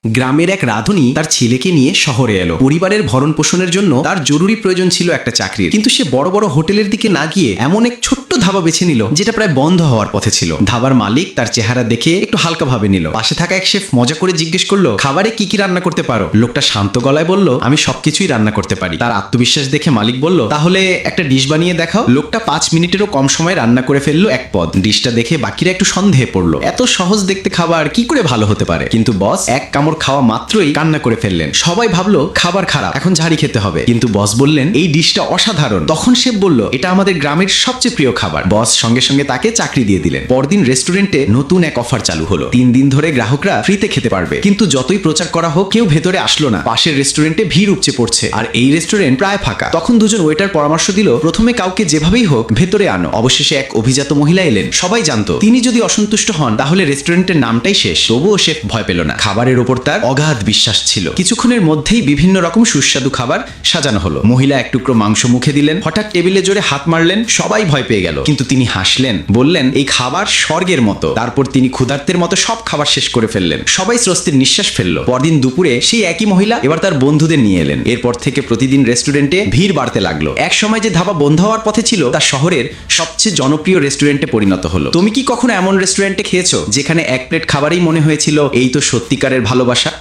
গ্রামের এক রাঁধুনি তার ছেলেকে নিয়ে শহরে এলো। পরিবারের ভরণ পোষণের জন্য তার জরুরি প্রয়োজন ছিল একটা চাকরির, কিন্তু সে বড় বড় হোটেলের দিকে না গিয়ে এমন এক ছোট্ট ধাবা বেছে নিল যেটা প্রায় বন্ধ হওয়ার পথে ছিল। ধাবার মালিক তার চেহারা দেখে একটু হালকা ভাবে নিল। পাশে থাকা এক শেফ মজা করে জিজ্ঞেস করলো, খাবারে কি কি রান্না করতে পারো? লোকটা শান্ত গলায় বলল, আমি সবকিছুই রান্না করতে পারি। তার আত্মবিশ্বাস দেখে মালিক বলল, তাহলে একটা ডিশ বানিয়ে দেখাও। লোকটা 5 মিনিটেরও কম সময় রান্না করে ফেললো এক পদ। ডিশটা দেখে বাকিরা একটু সন্দেহে পড়লো, এত সহজ দেখতে খাবার কি করে ভালো হতে পারে? কিন্তু বস এক কামড় খাওয়া মাত্রই কান্না করে ফেললেন। সবাই ভাবলো খাবার খারাপ, এখন ঝাড়ি খেতে হবে। কিন্তু বস বললেন, এই ডিশটা অসাধারণ। তখন শেফ বলল, এটা আমাদের গ্রামের সবচেয়ে প্রিয় খাবার। বস সঙ্গে সঙ্গে তাকে চাকরি দিয়ে দিলেন। পরদিন রেস্টুরেন্টে নতুন এক অফার চালু হলো। 3 দিন ধরে গ্রাহকরা ফ্রিতে খেতে পারবে। কিন্তু যতই প্রচার করা হোক কেউ ভেতরে আসলো না। পাশের রেস্টুরেন্টে ভিড় উপচে পড়ছে, আর এই রেস্টুরেন্ট প্রায় ফাঁকা। তখন দুজন ওয়েটার পরামর্শ দিল, প্রথমে কাউকে যেভাবেই হোক ভেতরে আনো। অবশেষে এক অভিজাত মহিলা এলেন। সবাই জানতো তিনি যদি অসন্তুষ্ট হন তাহলে রেস্টুরেন্টের নামটাই শেষ। তবুও শেফ ভয় পেল না। খাবারের ওপর তার অগাধ বিশ্বাস ছিল। কিছুক্ষণের মধ্যেই বিভিন্ন রকম সুস্বাদু খাবার সাজানো হলো। মহিলা এক টুকরো মাংস মুখে দিলেন, হঠাৎ টেবিলে জোরে হাত মারলেন। সবাই ভয় পেয়ে গেল, কিন্তু তিনি হাসলেন, বললেন, এই খাবার স্বর্গের মতো। তারপর তিনি ক্ষুধার্তের মতো সব খাবার শেষ করে ফেললেন। সবাই স্বস্তির নিঃশ্বাস ফেললো। পরদিন দুপুরে সেই একই মহিলা এবার তার বন্ধুদের নিয়ে এলেন। এরপর থেকে প্রতিদিন রেস্টুরেন্টে ভিড় বাড়তে লাগলো। এক সময় যে ধাবা বন্ধ হওয়ার পথে ছিল তা শহরের সবচেয়ে জনপ্রিয় রেস্টুরেন্টে পরিণত হলো। তুমি কি কখনো এমন রেস্টুরেন্টে খেয়েছো যেখানে এক প্লেট খাবারই মনে হয়েছিল এই তো সত্যিকারের ভালোবাসা?